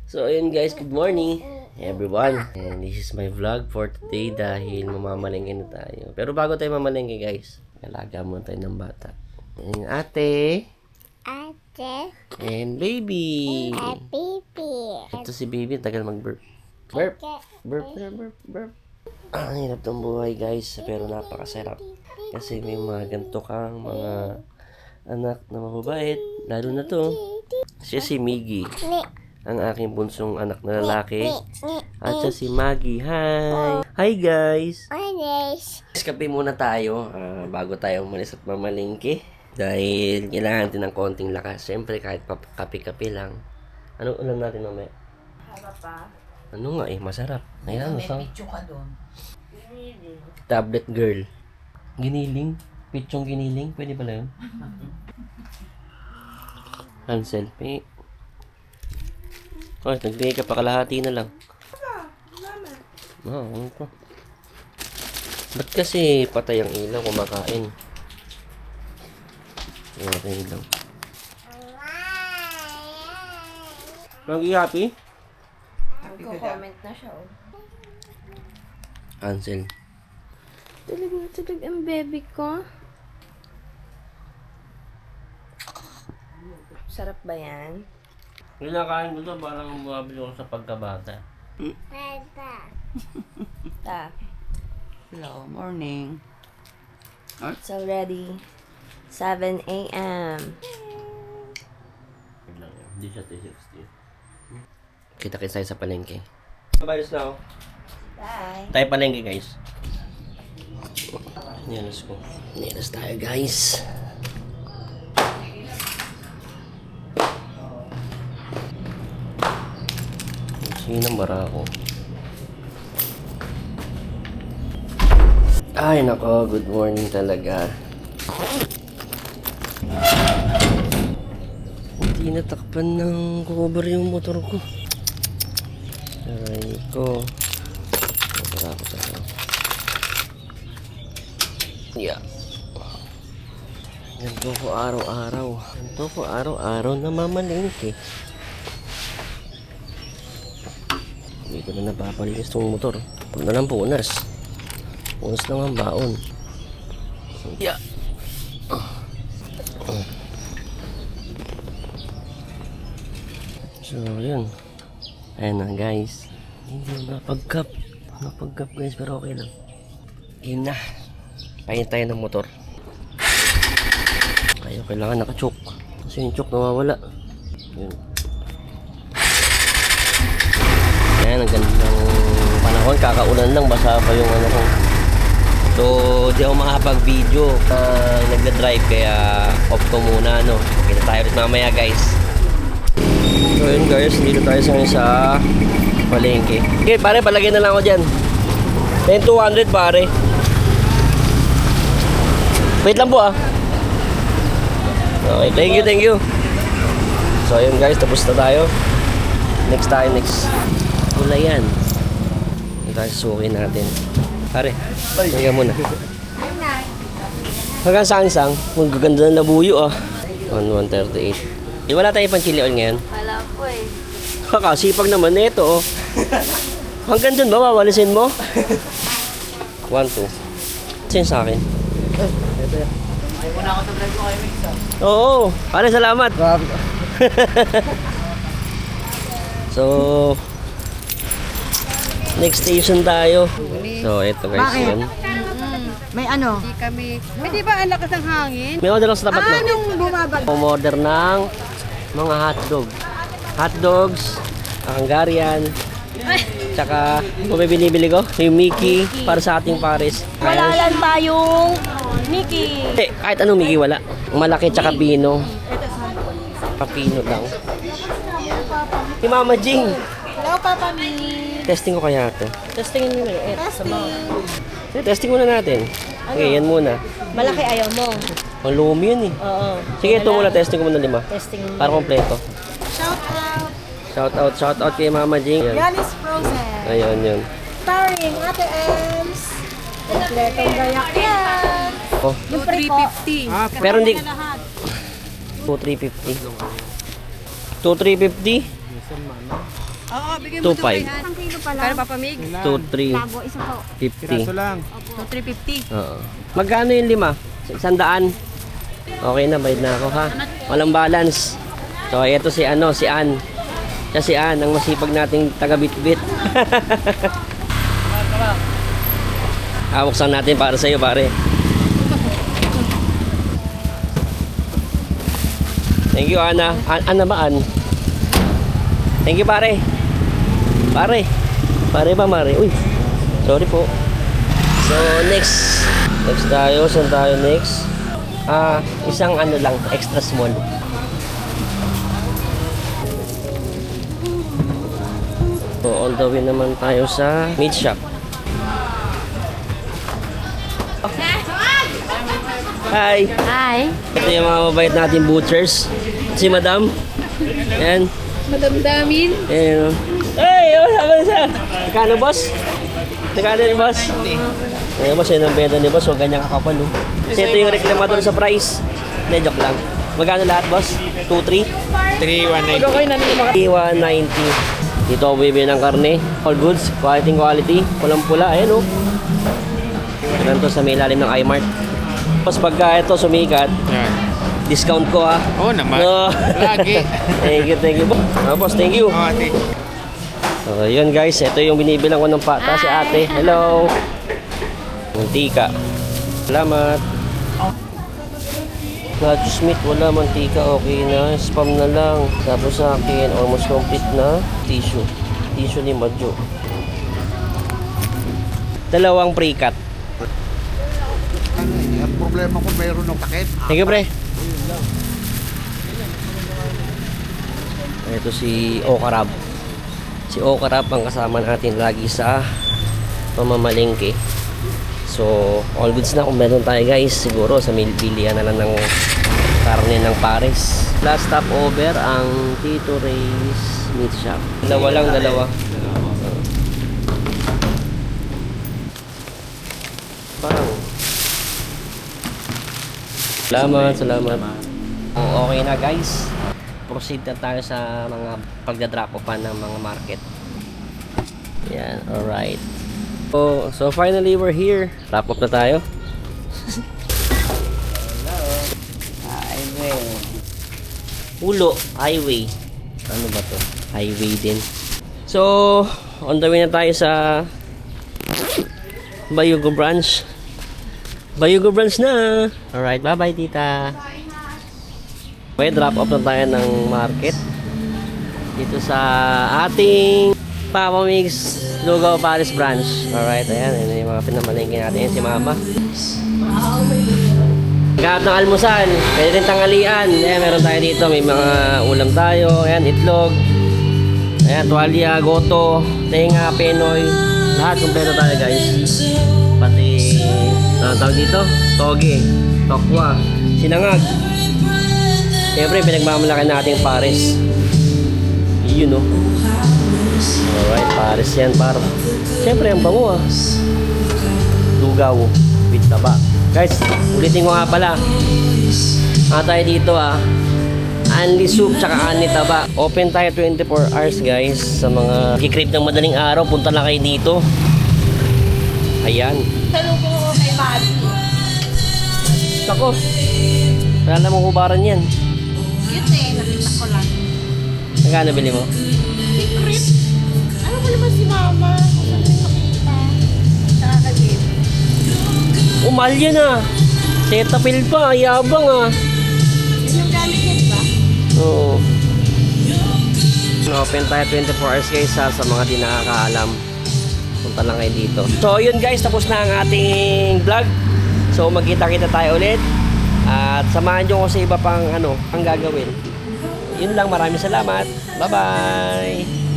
So ayun guys, good morning everyone. And this is my vlog for today dahil mamamalengke na tayo. Pero bago tayo mamalengke guys, alaga muna tayo ng bata. Yung ate. And baby. Baby. Ito si baby, tagal mag-burp. Burp. Ang hirap ng buhay guys, pero napakasarap. Kasi may mga ganito kang mga anak na mababait. Lalo na to. Siya si Miggy. Ang aking bunsong anak na lalaki. At siya si Maggie. Hi! Hi guys! Kape muna tayo bago tayo umalis at mamalingki. Dahil kailangan natin ng konting lakas. Siyempre kahit kape-kape lang. Anong ulam natin mamaya? Ano nga masarap. Ayan, May picture ka doon. Tablet girl. Giniling. Pitchong giniling. Pwede pala yun. Hand selfie. Oh, nagbigay ka pa, kalahati na lang. Ano pa? Ba't kasi patay ang ilaw kumakain? Okay lang. Happy? Comment na siya, oh. Ansel. Tulog ang baby ko. Sarap ba yan? Kinakain ko to, parang bumabili ko sa pagkabata. Hello, morning. It's already 7 a.m. Hindi siya 360. Kita-kita tayo sa palengke. Bayos na ako. Bye. Tayo palengke guys. Niyalas ko. Niyalas tayo guys. Sinang bara ako. Ay nako, good morning talaga. Hindi natakpan ng cover yung motor ko. Aray ko. Para ako tayo. Yeah. Ganito ko araw-araw. Ganito ko araw-araw na mamalengke. Hindi ko na napapalinis itong motor. Pag na lang punas. Punas lang ang baon. Yeah. So, yun. Ayan na guys. Hindi napag-cup. Napag-cup guys, pero okay lang. Yun na. Pahin tayo ng motor. Kaya kailangan naka-choke. Kasi yung choke nawawala. Yun. Ayan, ang gandang panahon. Kakaulan lang, basa pa yung ano ko. So, di ako makapag-video. Nagda-drive, kaya off ko muna, no. Kita tayo ulit mamaya, guys. So, yun guys, dito tayo sa palengke. Okay, pare, palagay na lang ako dyan. 10-200, pare. Wait lang po, ah. Okay, thank you. So, yun guys, tapos na tayo. Next. Wala yan. Ito tayo susukin natin. Pare, higa muna. Hanggang sang ang gaganda ng labuyo ah. 138. Wala tayo pang chili oil ngayon? Wala po eh. Kakasipag naman nito oh. Hanggang dun ba wawalisin mo? 1, 2. Sino sa akin? Ay, muna ako sa drive ko kayo, Mix. Oo, pare salamat. So, next station tayo. So, ito guys, yun. May ano? Hindi kami... Hindi ba ang lakas ng hangin? May order lang sa tapat na. Anong bumabag? Umorder ng mga hotdog. Hotdogs, Hungarian, tsaka ano may binibili ko? Yung Mickey, para sa ating pares. Wala lang tayong Mickey. Kahit anong Mickey wala. Malaki tsaka pino. Papino lang. Si Mama Jing. Hello, Papa Mi. Testing ko kaya ito. Testingin mo yun. Testing muna natin. Okay, yan muna. Malaki ayaw mo. Ang lumi yun eh. Oo. Sige, ito muna. Testing ko muna 5. Testing mo. Para kompleto. Shout out. Shout out kay Mama Jing. Yan. Yan is frozen. Ayun, yun. Starring Ate Ems. Kompletong gayak yan. Oh, Yung pre po. 350. pero hindi. Lahat. 2,350. 2,350? Oo, bigyan mo 2.5. Isang kilo pala. Pero Papa Mig, 2, 3, Lago, isa po. 50. lang. 2,350. Oo. Magkano yung 5? 100? Okay na, bayad na ako ha. Walang balance. So, ito si si Ann. Siya si Ann, ang masipag nating taga-bit-bit. Buksan natin para sa'yo, pare. Thank you, Ana. Ana ba, Ann? Thank you, pare. Pare. Pare ba, Mare? Uy. Sorry po. So, next. Next tayo. Saan tayo next? Isang lang, extra small. So, on the way naman tayo sa meat shop. Hi! Hi. Ito yung mga mabait natin butchers. Si Madam. Yan. Madam Damin. Ayan o. Hey! Sabi siya! Nagkano, boss? Nagkano ni boss? Ayan, boss, yun ang benta ni boss. Huwag ganyan kakapal, oh. Kasi ito yung reklamador sa price. Hindi, joke lang. Magkano lahat, boss? 2-3? 3,190. 190. Dito ako bibili ng karne. All goods. Quality. Walang pula. Ayan, oh. Ayan to sa may ilalim ng iMart. Boss, pagka ito sumikat, Yan. discount ko, ah. Oo naman. Oh. Lagi. Thank you, boss. Boss, thank you. Oo, ate. So, yun guys, ito yung binibilang ko ng pata si ate. Hello! Mantika. Salamat. Nachos meat, wala mantika, okay na. Spam na lang. Tapos sa akin, almost complete na. Tissue. Tissue ni Madjo. Dalawang pre-cut. Ang problema ko mayroon ng takip. Thank you, pre. Ito si Okarab. Si Okarab ang kasama natin lagi sa pamamalengke. So, all goods na kung meron tayo guys. Siguro sa bilihan na lang ng karne ng Pares. Last stop over ang Tito Ray's Meat Shop. Dalawa. Parang. Salamat. Okay na guys. Proceed na tayo sa mga pagdadrop pa ng mga market. Yan, alright. So finally we're here. Wrap up na tayo. Highway. Ulo, highway. Ano ba to? Highway din. So, on the way na tayo sa Bayugo branch. Bayugo branch na. Alright, bye-bye tita. Okay, drop off na tayo ng market. Dito sa ating Papa Mix Lugaw Paris branch. Alright, ayan. Ayan yung mga pinamalengke natin. Ayan si Mama. Kahap ng almusal. Pwede rin tanghalian. Ayan, meron tayo dito. May mga ulam tayo. Ayan, itlog. Ayan, tuwalya, goto, tenga, penoy. Lahat kumpleto tayo guys. Pati, tawag dito? Toge, tokwa, sinangag. Siyempre, pinagmamalaki natin Pares. Yun, no? Alright, Pares yan, par. Siyempre, ang bango, ah. Lugaw with taba. Guys, ulitin ko nga pala. Tayo dito, ah. Anli soup, tsaka anli taba. Open tayo 24 hours, guys. Sa mga kikrip ng madaling araw, punta na kayo dito. Ayan. Salubong ko kay Bobby. Tako. Wala namang hubaran yan. Cute eh, nakita ko lang. Magkano bili mo? Secret. Ano ko naman si Mama? Saan rin nakita? Nakakagib. Mahal yan, ah. Cetaphil pa, yabang, ah. Yun yung gamit niya, di ba? Oo. Open tayo 24 hours guys ha, sa mga di nakakaalam. Punta lang kayo dito. So yun guys, tapos na ang ating vlog. So magkita-kita tayo ulit. At samahan nyo ko sa iba pang ang gagawin. Yun lang, maraming salamat. Bye-bye!